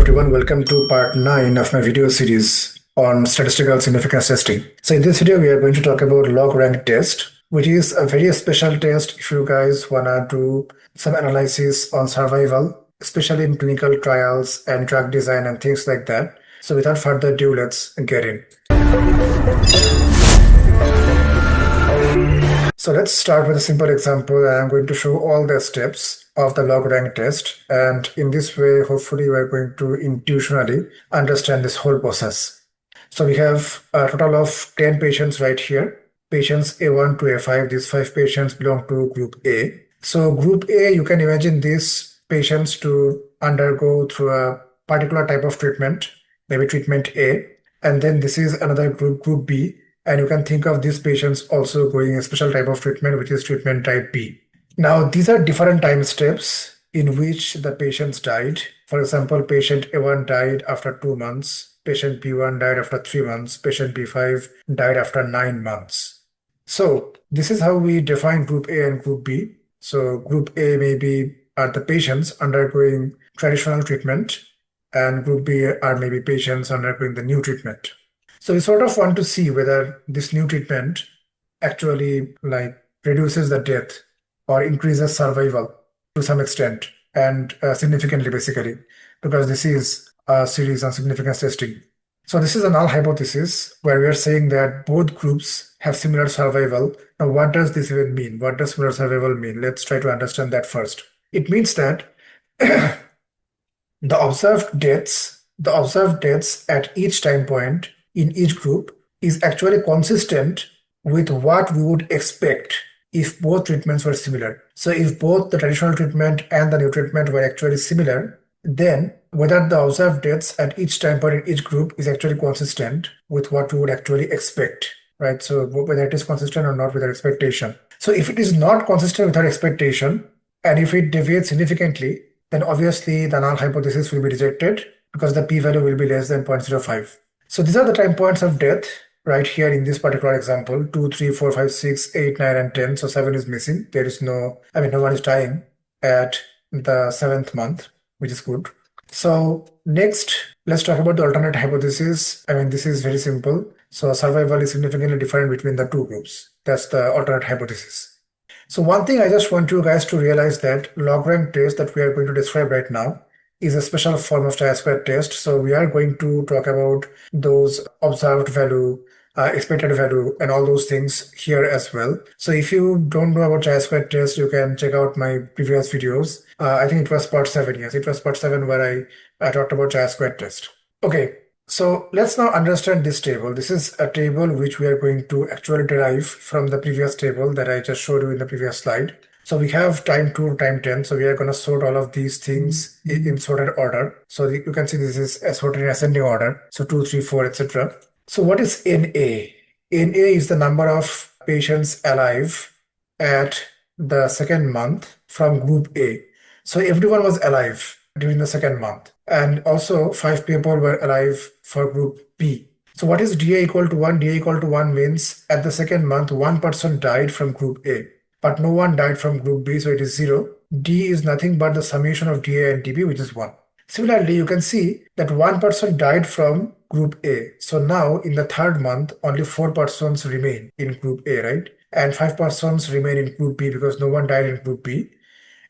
everyone, welcome to part 9 of my video series on statistical significance testing. So in this video we are going to talk about log rank test, which is a very special test if you guys wanna do some analysis on survival, especially in clinical trials and drug design and things like that. So without further ado, let's get in. So let's start with a simple example, and I'm going to show all the steps of the log rank test, and in this way hopefully we're going to intuitionally understand this whole process. So we have a total of 10 patients right here, patients A1 to A5. These 5 patients belong to group A. So group A, you can imagine these patients to undergo through a particular type of treatment, maybe treatment A, and then this is another group B, and you can think of these patients also going a special type of treatment, which is treatment type B. Now, these are different time steps in which the patients died. For example, patient A1 died after 2 months, patient B1 died after 3 months, patient B5 died after 9 months. So this is how we define group A and group B. So group A maybe are the patients undergoing traditional treatment, and group B are maybe patients undergoing the new treatment. So we sort of want to see whether this new treatment actually reduces the death or increases survival to some extent and significantly, basically, because this is a series on significance testing. So this is a null hypothesis where we are saying that both groups have similar survival. Now, what does this even mean? What does similar survival mean? Let's try to understand that first. It means that the observed deaths at each time point in each group is actually consistent with what we would expect if both treatments were similar. So if both the traditional treatment and the new treatment were actually similar, then whether the observed deaths at each time point in each group is actually consistent with what we would actually expect, right? So whether it is consistent or not with our expectation. So if it is not consistent with our expectation, and if it deviates significantly, then obviously the null hypothesis will be rejected because the p-value will be less than 0.05. So these are the time points of death right here in this particular example: 2, 3, 4, 5, 6, 8, 9, and 10. So 7 is missing. There is no one is dying at the 7th month, which is good. So next, let's talk about the alternate hypothesis. This is very simple. So survival is significantly different between the two groups. That's the alternate hypothesis. So one thing I just want you guys to realize that log rank test that we are going to describe right now is a special form of chi-square test. So we are going to talk about those observed value, expected value, and all those things here as well. So if you don't know about chi-square test, you can check out my previous videos. I think it was part 7. Yes, it was part 7 where I talked about chi-square test. Okay, so let's now understand this table. This is a table which we are going to actually derive from the previous table that I just showed you in the previous slide. So we have time 2, time 10. So we are going to sort all of these things in sorted order. So you can see this is sorted in ascending order. So 2, 3, 4, etc. So what is NA? NA is the number of patients alive at the second month from group A. So everyone was alive during the second month. And also 5 people were alive for group B. So what is DA equal to 1? DA equal to 1 means at the second month, 1 person died from group A, but no one died from group B, so it is 0. D is nothing but the summation of DA and DB, which is 1. Similarly, you can see that 1 person died from group A. So now in the third month, only 4 persons remain in group A, right? And 5 persons remain in group B because no one died in group B.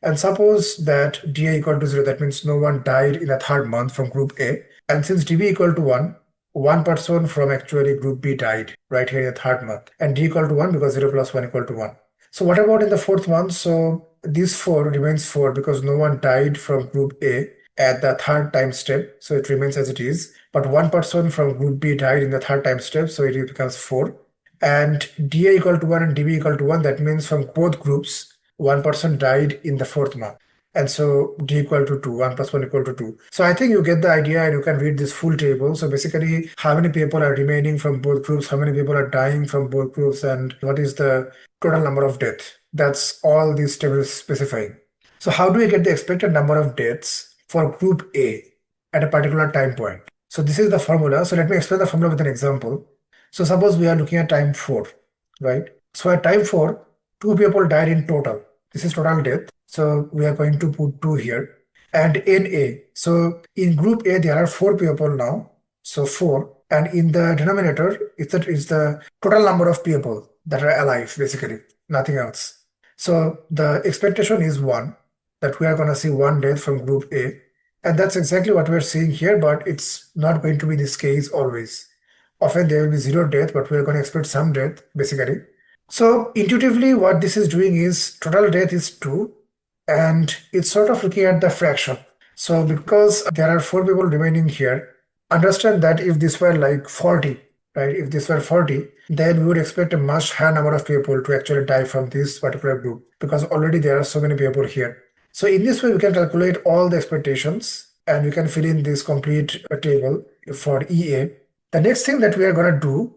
And suppose that DA equal to 0, that means no one died in the third month from group A. And since DB equal to 1, 1 person from actually group B died right here in the third month. And D equal to 1 because 0 plus 1 equal to 1. So what about in the fourth month? So this 4 remains 4 because no one died from group A at the third time step. So it remains as it is. But 1 person from group B died in the third time step. So it becomes 4. And DA equal to 1 and DB equal to 1. That means from both groups, 1 person died in the fourth month. And so D equal to 2, 1 plus 1 equal to 2. So I think you get the idea and you can read this full table. So basically, how many people are remaining from both groups, how many people are dying from both groups, and what is the total number of deaths. That's all this table is specifying. So how do we get the expected number of deaths for group A at a particular time point? So this is the formula. So let me explain the formula with an example. So suppose we are looking at time 4, right? So at time 4, 2 people died in total. This is total death. So we are going to put 2 here. and NA. So in group A, there are 4 people now. So 4. And in the denominator, is the total number of people that are alive, basically, nothing else. So the expectation is 1, that we are going to see 1 death from group A. And that's exactly what we're seeing here, but it's not going to be this case always. Often there will be 0 death, but we're going to expect some death, basically. So intuitively, what this is doing is total death is 2, and it's sort of looking at the fraction. So because there are 4 people remaining here, understand that if this were like 40, right? If this were 40, then we would expect a much higher number of people to actually die from this particular group because already there are so many people here. So in this way, we can calculate all the expectations and we can fill in this complete table for EA. The next thing that we are going to do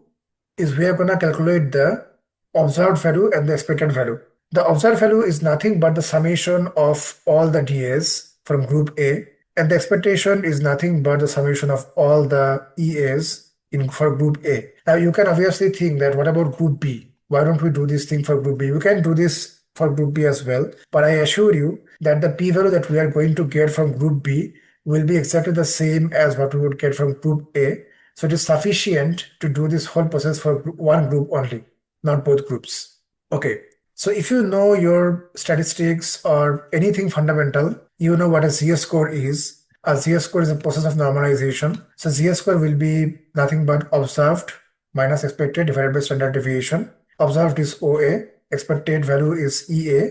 is we are going to calculate the observed value and the expected value. The observed value is nothing but the summation of all the DAs from group A, and the expectation is nothing but the summation of all the EAs for group A. Now you can obviously think that what about group B? Why don't we do this thing for group B? We can do this for group B as well, but I assure you that the p-value that we are going to get from group B will be exactly the same as what we would get from group A. So it is sufficient to do this whole process for one group only, not both groups. Okay, so if you know your statistics or anything fundamental, you know what a z-score is. A z-score is a process of normalization. So z-score will be nothing but observed minus expected divided by standard deviation. Observed is OA, expected value is EA,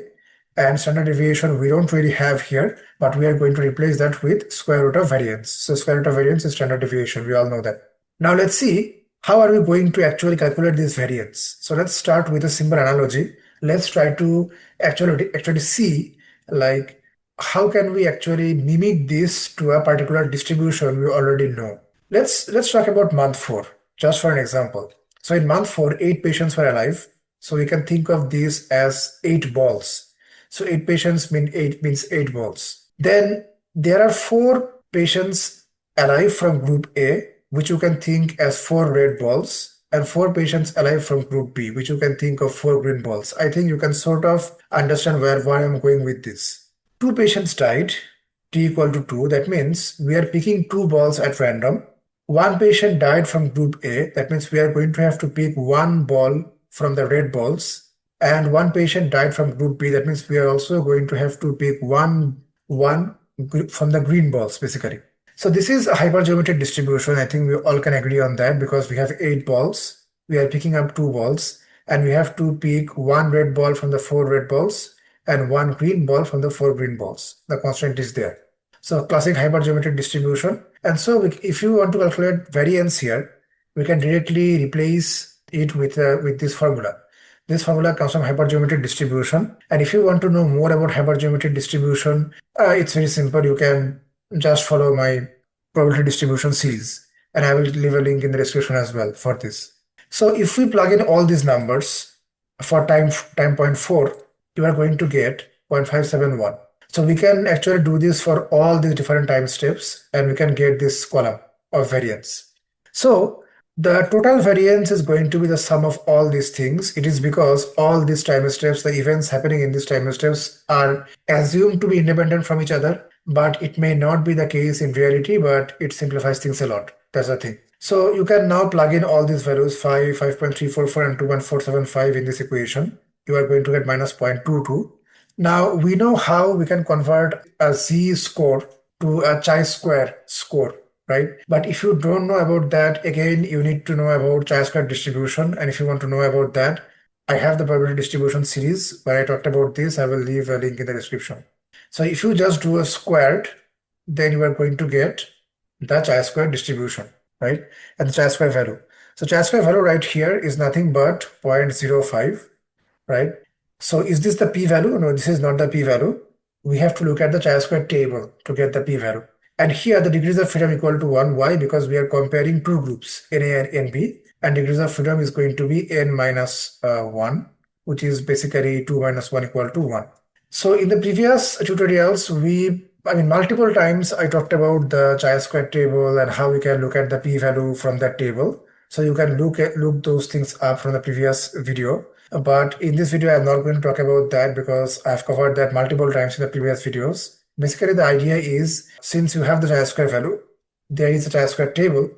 and standard deviation we don't really have here, but we are going to replace that with square root of variance. So square root of variance is standard deviation. We all know that. Now let's see how are we going to actually calculate this variance. So let's start with a simple analogy. Let's try to actually see like how can we actually mimic this to a particular distribution we already know. Let's talk about month 4 just for an example. So in month 4, 8 patients were alive. So we can think of this as 8 balls. So 8 patients means 8 balls. Then there are 4 patients alive from group A, which you can think as 4 red balls, and 4 patients alive from group B, which you can think of 4 green balls. I think you can sort of understand why I'm going with this. 2 patients died, t equal to 2. That means we are picking 2 balls at random. 1 patient died from group A. That means we are going to have to pick 1 ball from the red balls. And 1 patient died from group B. That means we are also going to have to pick one from the green balls, basically. So this is a hypergeometric distribution. I think we all can agree on that because we have 8 balls. We are picking up 2 balls and we have to pick 1 red ball from the 4 red balls and 1 green ball from the 4 green balls. The constant is there. So classic hypergeometric distribution. And so if you want to calculate variance here, we can directly replace it with this formula. This formula comes from hypergeometric distribution. And if you want to know more about hypergeometric distribution, it's very simple. You can just follow my probability distribution series. And I will leave a link in the description as well for this. So if we plug in all these numbers for time point 4, you are going to get 0.571. So we can actually do this for all these different time steps and we can get this column of variance. So the total variance is going to be the sum of all these things. It is because all these time steps, the events happening in these time steps are assumed to be independent from each other, but it may not be the case in reality, but it simplifies things a lot. That's the thing. So you can now plug in all these values 5, 5.344 and 2.475 in this equation. You are going to get minus 0.22. Now we know how we can convert a z-score to a chi-square score, right? But if you don't know about that, again, you need to know about chi-square distribution. And if you want to know about that, I have the probability distribution series where I talked about this. I will leave a link in the description. So if you just do a squared, then you are going to get the chi-square distribution, right? And the chi-square value. So chi-square value right here is nothing but 0.05, right? So is this the p-value? No, this is not the p-value. We have to look at the chi-square table to get the p-value. And here the degrees of freedom equal to 1. Why? Because we are comparing 2 groups, NA and NB, and degrees of freedom is going to be n minus 1, which is basically 2 minus 1 equal to 1. So in the previous tutorials, multiple times I talked about the chi-square table and how we can look at the p-value from that table. So you can look those things up from the previous video. But in this video, I'm not going to talk about that because I've covered that multiple times in the previous videos. Basically, the idea is since you have the chi-square value, there is a chi-square table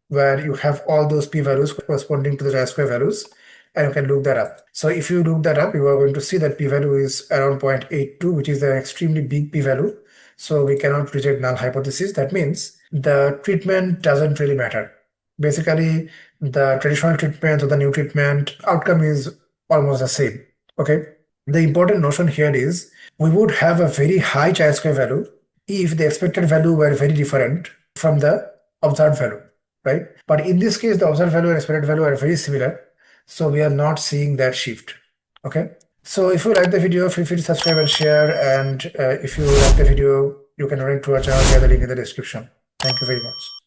where you have all those p-values corresponding to the chi-square values, and you can look that up. So if you look that up, you are going to see that p-value is around 0.82, which is an extremely big p-value. So we cannot reject null hypothesis. That means the treatment doesn't really matter. Basically, the traditional treatment or the new treatment outcome is almost the same. Okay. The important notion here is we would have a very high chi-square value if the expected value were very different from the observed value, right? But in this case, the observed value and expected value are very similar, so we are not seeing that shift. Okay. So if you like the video, feel free to subscribe and share. And if you like the video, you can link to our channel via the link in the description. Thank you very much.